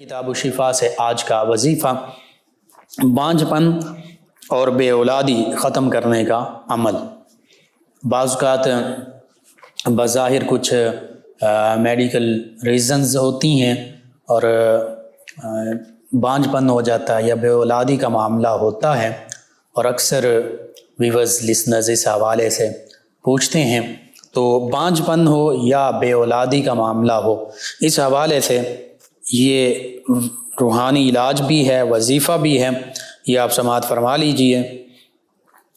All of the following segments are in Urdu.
کتاب الشفا سے آج کا وظیفہ بانجھ پن اور بے اولادی ختم کرنے کا عمل۔ بعض اوقات بظاہر کچھ میڈیکل ریزنز ہوتی ہیں اور بانجھ پن ہو جاتا ہے یا بے اولادی کا معاملہ ہوتا ہے، اور اکثر ویورز لسنرز اس حوالے سے پوچھتے ہیں۔ تو بانجھ پن ہو یا بے اولادی کا معاملہ ہو، اس حوالے سے یہ روحانی علاج بھی ہے، وظیفہ بھی ہے، یہ آپ سماعت فرما لیجئے۔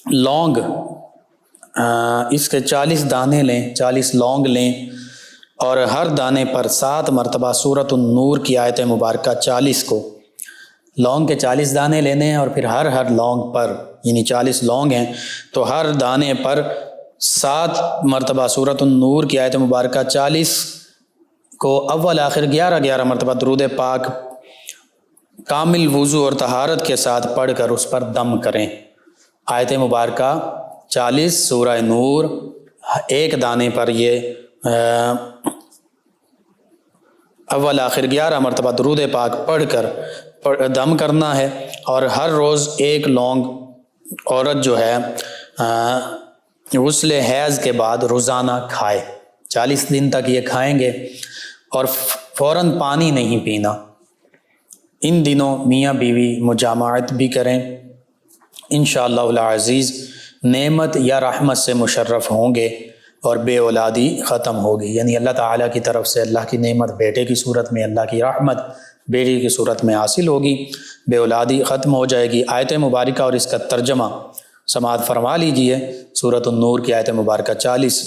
لونگ، اس کے 40 دانے لیں، 40 لونگ لیں اور ہر دانے پر 7 مرتبہ سورۃ النور کی آیت مبارکہ 40 کو، لونگ کے 40 دانے لینے ہیں اور پھر ہر لونگ پر، یعنی 40 لونگ ہیں تو ہر دانے پر 7 مرتبہ سورۃ النور کی آیت مبارکہ 40 کو اول آخر 11 مرتبہ درود پاک کامل وضو اور طہارت کے ساتھ پڑھ کر اس پر دم کریں۔ آیت مبارکہ 40 سورہ نور، ایک دانے پر یہ اول آخر 11 مرتبہ درود پاک پڑھ کر دم کرنا ہے، اور ہر روز ایک لونگ عورت جو ہے غسل حیض کے بعد روزانہ کھائے۔ 40 دن تک یہ کھائیں گے اور فوراً پانی نہیں پینا۔ ان دنوں میاں بیوی مجامعت بھی کریں، انشاءاللہ العزیز نعمت یا رحمت سے مشرف ہوں گے اور بے اولادی ختم ہوگی، یعنی اللہ تعالیٰ کی طرف سے اللہ کی نعمت بیٹے کی صورت میں، اللہ کی رحمت بیٹی کی صورت میں حاصل ہوگی، بے اولادی ختم ہو جائے گی۔ آیت مبارکہ اور اس کا ترجمہ سماعت فرما لیجئے۔ سورۃ النور کی آیت مبارکہ 40،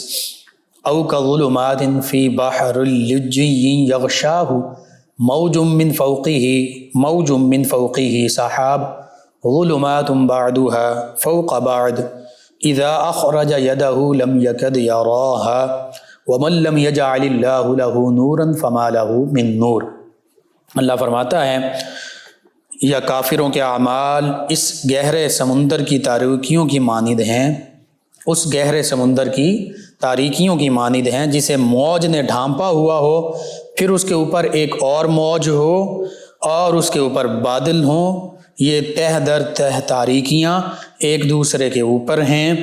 او کظلمات فی بحر اللجی یغشاہ موج من فوقہ سحاب ظلمات بعدها فوق بعد اذا اخرج یدہ لم یکد یراہا ومن لم یجعل اللہ لہ نورا فما لہ من نور۔ اللہ فرماتا ہے یا کافروں کے اعمال اس گہرے سمندر کی تاریکیوں کی مانند ہیں، اس گہرے سمندر کی تاریکیوں کی مانند ہیں جسے موج نے ڈھانپا ہوا ہو، پھر اس کے اوپر ایک اور موج ہو اور اس کے اوپر بادل ہوں۔ یہ تہ در تہ تاریکیاں ایک دوسرے کے اوپر ہیں۔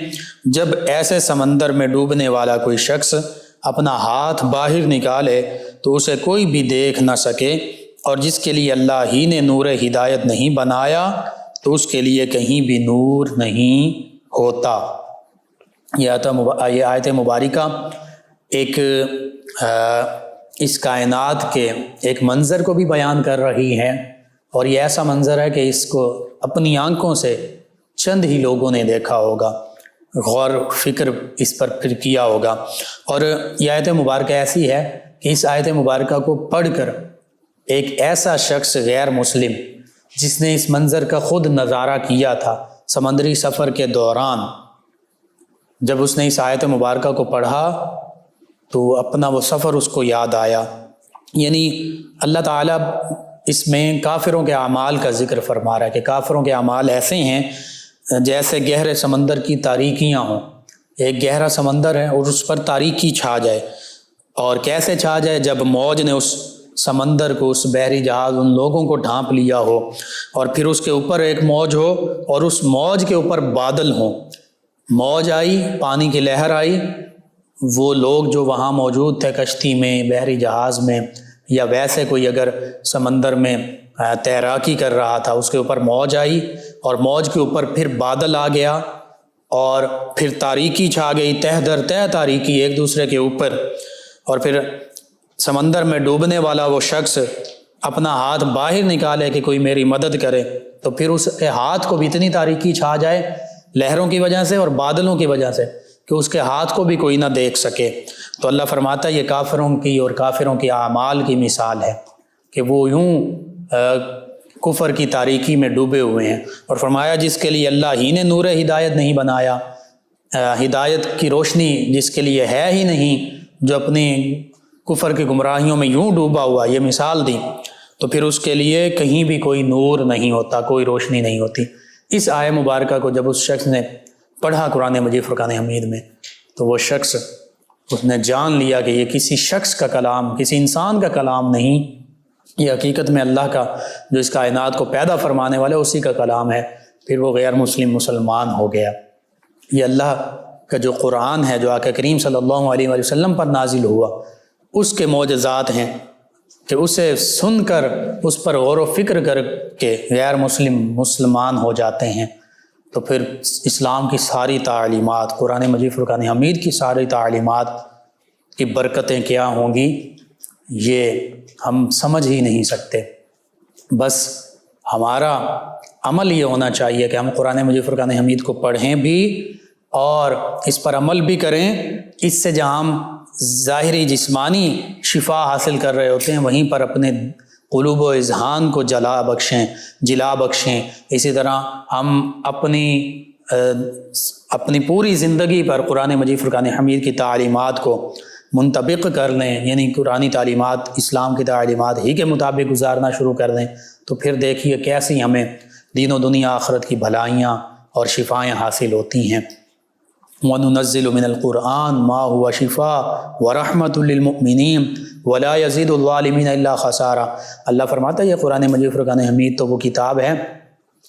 جب ایسے سمندر میں ڈوبنے والا کوئی شخص اپنا ہاتھ باہر نکالے تو اسے کوئی بھی دیکھ نہ سکے، اور جس کے لیے اللہ ہی نے نور ہدایت نہیں بنایا تو اس کے لیے کہیں بھی نور نہیں ہوتا۔ یہ آیت مبارکہ ایک اس کائنات کے ایک منظر کو بھی بیان کر رہی ہے، اور یہ ایسا منظر ہے کہ اس کو اپنی آنکھوں سے چند ہی لوگوں نے دیکھا ہوگا، غور فکر اس پر پھر کیا ہوگا۔ اور یہ آیت مبارکہ ایسی ہے کہ اس آیت مبارکہ کو پڑھ کر ایک ایسا شخص غیر مسلم جس نے اس منظر کا خود نظارہ کیا تھا سمندری سفر کے دوران، جب اس نے اس آیت مبارکہ کو پڑھا تو اپنا وہ سفر اس کو یاد آیا۔ یعنی اللہ تعالیٰ اس میں کافروں کے اعمال کا ذکر فرما رہا ہے کہ کافروں کے اعمال ایسے ہیں جیسے گہرے سمندر کی تاریکیاں ہوں۔ ایک گہرا سمندر ہے اور اس پر تاریکی چھا جائے، اور کیسے چھا جائے؟ جب موج نے اس سمندر کو، اس بحری جہاز، ان لوگوں کو ڈھانپ لیا ہو، اور پھر اس کے اوپر ایک موج ہو اور اس موج کے اوپر بادل ہوں۔ موج آئی، پانی کی لہر آئی، وہ لوگ جو وہاں موجود تھے کشتی میں، بحری جہاز میں، یا ویسے کوئی اگر سمندر میں تیراکی کر رہا تھا، اس کے اوپر موج آئی اور موج کے اوپر پھر بادل آ گیا، اور پھر تاریکی چھا گئی، تہ در تہ تاریکی ایک دوسرے کے اوپر، اور پھر سمندر میں ڈوبنے والا وہ شخص اپنا ہاتھ باہر نکالے کہ کوئی میری مدد کرے، تو پھر اس کے ہاتھ کو بھی اتنی تاریکی چھا جائے لہروں کی وجہ سے اور بادلوں کی وجہ سے کہ اس کے ہاتھ کو بھی کوئی نہ دیکھ سکے۔ تو اللہ فرماتا ہے یہ کافروں کی اور کافروں کے اعمال کی مثال ہے کہ وہ یوں کفر کی تاریکی میں ڈوبے ہوئے ہیں، اور فرمایا جس کے لیے اللہ ہی نے نور ہدایت نہیں بنایا، ہدایت کی روشنی جس کے لیے ہے ہی نہیں، جو اپنی کفر کی گمراہیوں میں یوں ڈوبا ہوا، یہ مثال دی، تو پھر اس کے لیے کہیں بھی کوئی نور نہیں ہوتا، کوئی روشنی نہیں ہوتی۔ اس آیت مبارکہ کو جب اس شخص نے پڑھا قرآن مجید فرقان حمید میں، تو وہ شخص اس نے جان لیا کہ یہ کسی شخص کا کلام، کسی انسان کا کلام نہیں، یہ حقیقت میں اللہ کا جو اس کائنات کو پیدا فرمانے والا اسی کا کلام ہے، پھر وہ غیر مسلم مسلمان ہو گیا۔ یہ اللہ کا جو قرآن ہے، جو آقا کریم صلی اللہ علیہ وآلہ وسلم پر نازل ہوا، اس کے معجزات ہیں کہ اسے سن کر اس پر غور و فکر کر کے غیر مسلم مسلمان ہو جاتے ہیں۔ تو پھر اسلام کی ساری تعلیمات، قرآن مجید فرقان حمید کی ساری تعلیمات کی برکتیں کیا ہوں گی، یہ ہم سمجھ ہی نہیں سکتے۔ بس ہمارا عمل یہ ہونا چاہیے کہ ہم قرآن مجید فرقان حمید کو پڑھیں بھی اور اس پر عمل بھی کریں۔ اس سے جہاں ہم ظاہری جسمانی شفا حاصل کر رہے ہوتے ہیں، وہیں پر اپنے قلوب و اذہان کو جلا بخشیں۔ اسی طرح ہم اپنی پوری زندگی پر قرآن مجید فرقان حمید کی تعلیمات کو منطبق کر لیں، یعنی قرآنی تعلیمات اسلام کی تعلیمات ہی کے مطابق گزارنا شروع کر دیں، تو پھر دیکھیے کیسی ہمیں دین و دنیا آخرت کی بھلائیاں اور شفائیں حاصل ہوتی ہیں۔ وَنُنَزِّلُ مِنَ الْقُرْآنِ مَا هُوَ شِفَاءٌ وَرَحْمَةٌ لِّلْمُؤْمِنِينَ وَلَا يَزِيدُ الظَّالِمِينَ إِلَّا خَسَارًا۔ اللہ فرماتا ہے یہ قرآن مجید فرقان حمید تو وہ کتاب ہے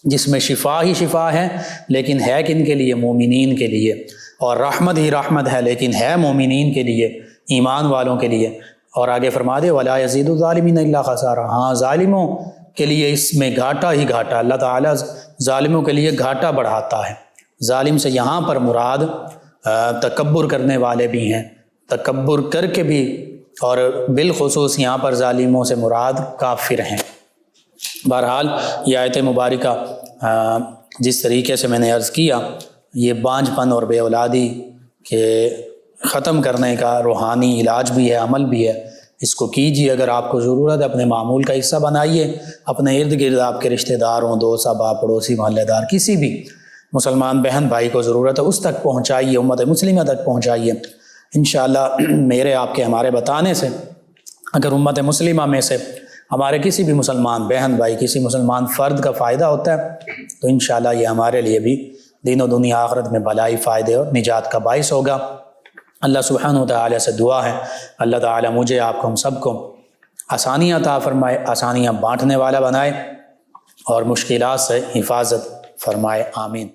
جس میں شفا ہی شفا ہے، لیکن ہے کن کے لیے؟ مومنین کے لیے، اور رحمت ہی رحمت ہے، لیکن ہے مومنین کے لیے، ایمان والوں کے لیے۔ اور آگے فرما دے وَلَا يَزِيدُ الظَّالِمِينَ إِلَّا خَسَارًا، ہاں ظالموں کے لیے اس میں گھاٹا ہی گھاٹا، اللہ تعالیٰ ظالموں کے لیے گھاٹا بڑھاتا ہے۔ ظالم سے یہاں پر مراد تکبر کرنے والے بھی ہیں، تکبر کر کے بھی، اور بالخصوص یہاں پر ظالموں سے مراد کافر ہیں۔ بہرحال یہ آیت مبارکہ جس طریقے سے میں نے عرض کیا، یہ بانجھ پن اور بے اولادی کے ختم کرنے کا روحانی علاج بھی ہے، عمل بھی ہے۔ اس کو کیجیے، اگر آپ کو ضرورت ہے اپنے معمول کا حصہ بنائیے، اپنے ارد گرد آپ کے رشتہ داروں، دوست احباب، پڑوسی، محلے دار، کسی بھی مسلمان بہن بھائی کو ضرورت ہے اس تک پہنچائیے، امت مسلمہ تک پہنچائیے۔ انشاءاللہ میرے آپ کے ہمارے بتانے سے اگر امت مسلمہ میں سے ہمارے کسی بھی مسلمان بہن بھائی، کسی مسلمان فرد کا فائدہ ہوتا ہے تو انشاءاللہ یہ ہمارے لیے بھی دین و دنیا آخرت میں بھلائی، فائدے اور نجات کا باعث ہوگا۔ اللہ سبحانہ و تعالیٰ سے دعا ہے اللہ تعالیٰ مجھے، آپ کو، ہم سب کو آسانیاں عطا فرمائے، آسانیاں بانٹنے والا بنائے اور مشکلات سے حفاظت فرمائے، آمین۔